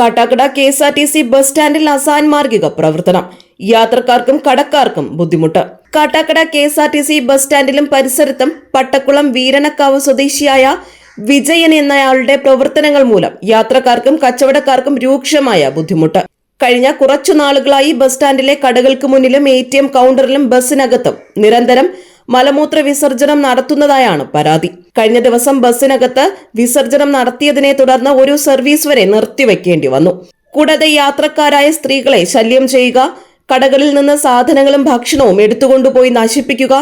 Kattakada KSRTC bus സ്റ്റാൻഡിൽ അസാൻമാർഗിക പ്രവർത്തനം. യാത്രക്കാർക്കും കടക്കാർക്കും ബുദ്ധിമുട്ട്. കാട്ടാക്കട KSRTC ബസ് സ്റ്റാൻഡിലും പരിസരത്തും പട്ടക്കുളം വീരനക്കാവ് സ്വദേശിയായ വിജയൻ എന്നയാളുടെ പ്രവർത്തനങ്ങൾ മൂലം യാത്രക്കാർക്കും കച്ചവടക്കാർക്കും രൂക്ഷമായ ബുദ്ധിമുട്ട്. കഴിഞ്ഞ കുറച്ചു നാളുകളായി ബസ് സ്റ്റാൻഡിലെ കടകൾക്ക് മുന്നിലും ATM കൗണ്ടറിലും ബസ്സിനകത്തും നിരന്തരം മലമൂത്ര വിസർജനം നടത്തുന്നതായാണ് പരാതി. കഴിഞ്ഞ ദിവസം ബസ്സിനകത്ത് വിസർജനം നടത്തിയതിനെ തുടർന്ന് ഒരു സർവീസ് വരെ നിർത്തിവെക്കേണ്ടി വന്നു. കൂടാതെ യാത്രക്കാരായ സ്ത്രീകളെ ശല്യം ചെയ്യുക, കടകളിൽ നിന്ന് സാധനങ്ങളും ഭക്ഷണവും എടുത്തുകൊണ്ടുപോയി നശിപ്പിക്കുക,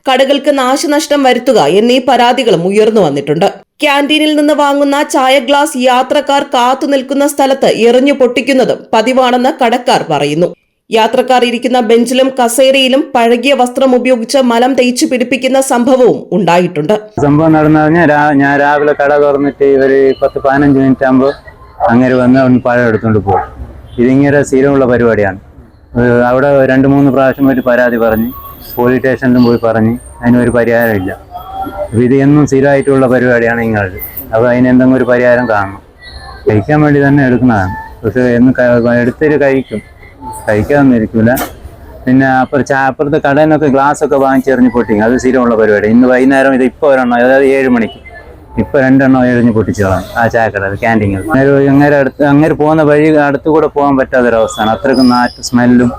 കടകൾക്ക് നാശനഷ്ടം വരുത്തുക എന്നീ പരാതികളും ഉയർന്നു വന്നിട്ടുണ്ട്. ക്യാന്റീനിൽ നിന്ന് വാങ്ങുന്ന ചായ ഗ്ലാസ് യാത്രക്കാർ കാത്തു നിൽക്കുന്ന സ്ഥലത്ത് എറിഞ്ഞു പൊട്ടിക്കുന്നതും പതിവാണെന്ന് കടക്കാർ പറയുന്നു. യാത്രക്കാർ ഇരിക്കുന്ന ബെഞ്ചിലും കസേരയിലും പഴകിയ വസ്ത്രം ഉപയോഗിച്ച് മലം തേച്ചു പിടിപ്പിക്കുന്ന സംഭവവും ഉണ്ടായിട്ടുണ്ട്. സംഭവം നടന്നു ഞാൻ രാവിലെ കട തുറന്നിട്ട് ഒരു 10-15 മിനിറ്റ് ആകുമ്പോൾ അങ്ങനെ വന്ന് പഴം എടുത്തുകൊണ്ട് പോകും. ഇതിങ്ങനെ സ്ഥിരമുള്ള പരിപാടിയാണ്. അവിടെ 2-3 പ്രാവശ്യം ഒരു പരാതി പറഞ്ഞ് പോലീസ് സ്റ്റേഷനിലും പോയി പറഞ്ഞ് അതിനൊരു പരിഹാരമില്ല. ഇത് എന്നും സ്ഥിരമായിട്ടുള്ള പരിപാടിയാണ് നിങ്ങൾക്ക്. അപ്പോൾ അതിന് എന്തെങ്കിലും ഒരു പരിഹാരം കാണണം. കഴിക്കാൻ വേണ്ടി തന്നെ എടുക്കുന്നതാണ്. പക്ഷെ എന്ന് എടുത്തൊരു കഴിക്കാതൊന്നും ഇരിക്കില്ല. പിന്നെ അപ്പുറത്തെ കടയിൽ നിന്നൊക്കെ ഗ്ലാസ്സൊക്കെ വാങ്ങിച്ചെറിഞ്ഞ് പൊട്ടിക്കും. അത് സ്ഥിരമുള്ള പരിപാടി. ഇന്ന് വൈകുന്നേരം ഇത് ഇപ്പോൾ ഒരെണ്ണം, അതായത് 7 മണിക്ക് ഇപ്പോൾ 2 എണ്ണം എറിഞ്ഞ് പൊട്ടിച്ചോളാം ആ ചായക്കട ക്യാൻറ്റീനിൽ. അങ്ങനെ പോകുന്ന വഴി അടുത്തുകൂടെ പോകാൻ പറ്റാത്തൊരവസ്ഥയാണ്. അത്രയ്ക്കും നാറ്റ് സ്മെല്ലും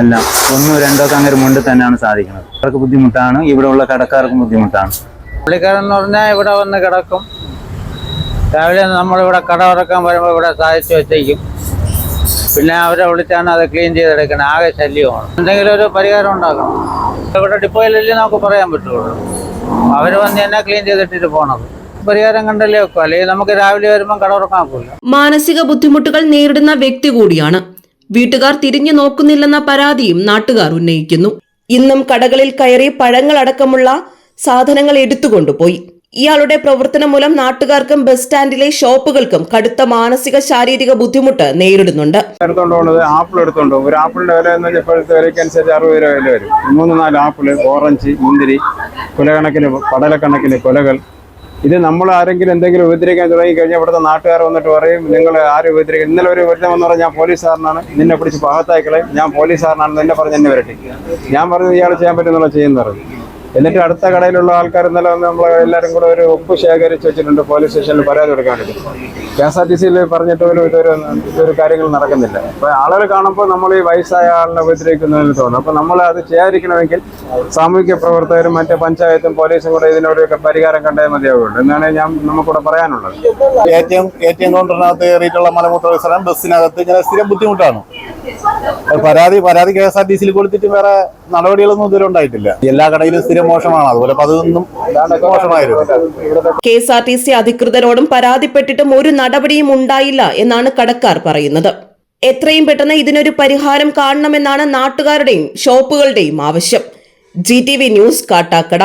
എല്ലാം. 1-2 ഒക്കെ അങ്ങനെ മുണ്ടിൽ തന്നെയാണ് സാധിക്കുന്നത്. അവർക്ക് ബുദ്ധിമുട്ടാണ്, ഇവിടെ ഉള്ള കടക്കാർക്കും ബുദ്ധിമുട്ടാണ്. പുള്ളിക്കാരൻ എന്ന് പറഞ്ഞാൽ ഇവിടെ വന്ന് കിടക്കും. രാവിലെ നമ്മളിവിടെ കട തുറക്കാൻ വരുമ്പോൾ ഇവിടെ സാധിച്ചു വെച്ചേക്കും. പിന്നെ അവരെ വിളിച്ചാണ് അത് ക്ലീൻ ചെയ്തെടുക്കണം. ആകെ ശല്യമാണ്. എന്തെങ്കിലും ഒരു പരിഹാരം ഉണ്ടാക്കണം. ഇവിടെ ഡിപ്പോയിലല്ലേ നമുക്ക് പറയാൻ പറ്റുള്ളൂ. അവർ വന്ന് തന്നെ ക്ലീൻ ചെയ്തിട്ടിട്ട് പോകണം. പരിഹാരം കണ്ടല്ലേ വെക്കും. അല്ലെങ്കിൽ നമുക്ക് രാവിലെ വരുമ്പോൾ കട തുറക്കാൻ പോകില്ല. മാനസിക ബുദ്ധിമുട്ടുകൾ നേരിടുന്ന വ്യക്തി കൂടിയാണ്. വീട്ടുകാർ തിരിഞ്ഞു നോക്കുന്നില്ലെന്ന പരാതിയും നാട്ടുകാർ ഉന്നയിക്കുന്നു. ഇന്നും കടകളിൽ കയറി പഴങ്ങളടക്കമുള്ള സാധനങ്ങൾ എടുത്തുകൊണ്ടുപോയി. ഇയാളുടെ പ്രവർത്തനം മൂലം നാട്ടുകാർക്കും ബസ് സ്റ്റാൻഡിലെ ഷോപ്പുകൾക്കും കടുത്ത മാനസിക ശാരീരിക ബുദ്ധിമുട്ട് നേരിടുന്നുണ്ട്. ആപ്പിൾ എടുത്തോണ്ട് ഒരു ആപ്പിളിന്റെ വില എന്ന് പറഞ്ഞാൽ ഇപ്പോഴത്തെ വിലയ്ക്കനുസരിച്ച് 60 രൂപ വില വരും. 3-4 ആപ്പിള്, ഓറഞ്ച്, മുന്തിരി, കുലകണക്കിന് പടലക്കണക്കിന് കൊലകൾ. ഇത് നമ്മൾ ആരെങ്കിലും എന്തെങ്കിലും ഉപദ്രവിക്കാൻ തുടങ്ങി കഴിഞ്ഞാൽ ഇവിടുത്തെ നാട്ടുകാർ വന്നിട്ട് പറയും, നിങ്ങൾ ആരും ഉപദ്രവിക്കും. ഇന്നലെ ഒരു ഒരുത്തം വന്ന് പറഞ്ഞാൽ ഞാൻ പോലീസുകാരനാണ്, നിന്നെ പിടിച്ച് പാകത്താക്കളയും, ഞാൻ പോലീസുകാരനാണെന്ന് എന്നെ പറഞ്ഞ് എന്നെ വരട്ടി. ഞാൻ പറഞ്ഞു ഇയാൾ ചെയ്യാൻ പറ്റുന്നുള്ള ചെയ്യുന്ന പറഞ്ഞു. എന്നിട്ട് അടുത്ത കടയിലുള്ള ആൾക്കാർ ഇന്നലെ വന്ന് നമ്മൾ എല്ലാവരും കൂടെ ഒരു ഒപ്പ് ശേഖരിച്ച് വെച്ചിട്ടുണ്ട്. പോലീസ് സ്റ്റേഷനിൽ പരാതി കൊടുക്കാൻ വേണ്ടി. KSRTC പറഞ്ഞിട്ട് പോലും ഇതൊരു കാര്യങ്ങൾ നടക്കുന്നില്ല. അപ്പോൾ ആളുകൾ കാണുമ്പോൾ നമ്മൾ ഈ വയസ്സായ ആളിനെ ഉപദ്രവിക്കുന്നതിന് തോന്നും. അപ്പോൾ നമ്മൾ അത് ചെയ്യാതിരിക്കണമെങ്കിൽ സാമൂഹ്യ പ്രവർത്തകരും മറ്റേ പഞ്ചായത്തും പോലീസും കൂടെ ഇതിനൊരു പരിഹാരം കണ്ടേ മതിയാവുള്ളൂ എന്നാണ് നമുക്കിവിടെ പറയാനുള്ളത്. ATM കൗണ്ടറിനകത്ത് കയറിയിട്ടുള്ള മലമൂത്ര വിസർജനം ബസ്സിനകത്ത് ഇങ്ങനെ സ്ഥിരം ബുദ്ധിമുട്ടാണ്. പരാതി KSRTC കൊടുത്തിട്ട് വേറെ നടപടികളൊന്നും ഇതുവരെ ഉണ്ടായിട്ടില്ല. എല്ലാ കടയിലും സ്ഥിരം മോശമാണ്. അതുപോലെ അതൊന്നും മോശമായിരുന്നു. KSRTC അധികൃതരോടും പരാതിപ്പെട്ടിട്ടും ഒരു നടപടിയും ഉണ്ടായില്ല എന്നാണ് കടക്കാർ പറയുന്നത്. എത്രയും പെട്ടെന്ന് ഇതിനൊരു പരിഹാരം കാണണമെന്നാണ് നാട്ടുകാരുടെയും ഷോപ്പുകളുടെയും ആവശ്യം. GTV news, Kattakada.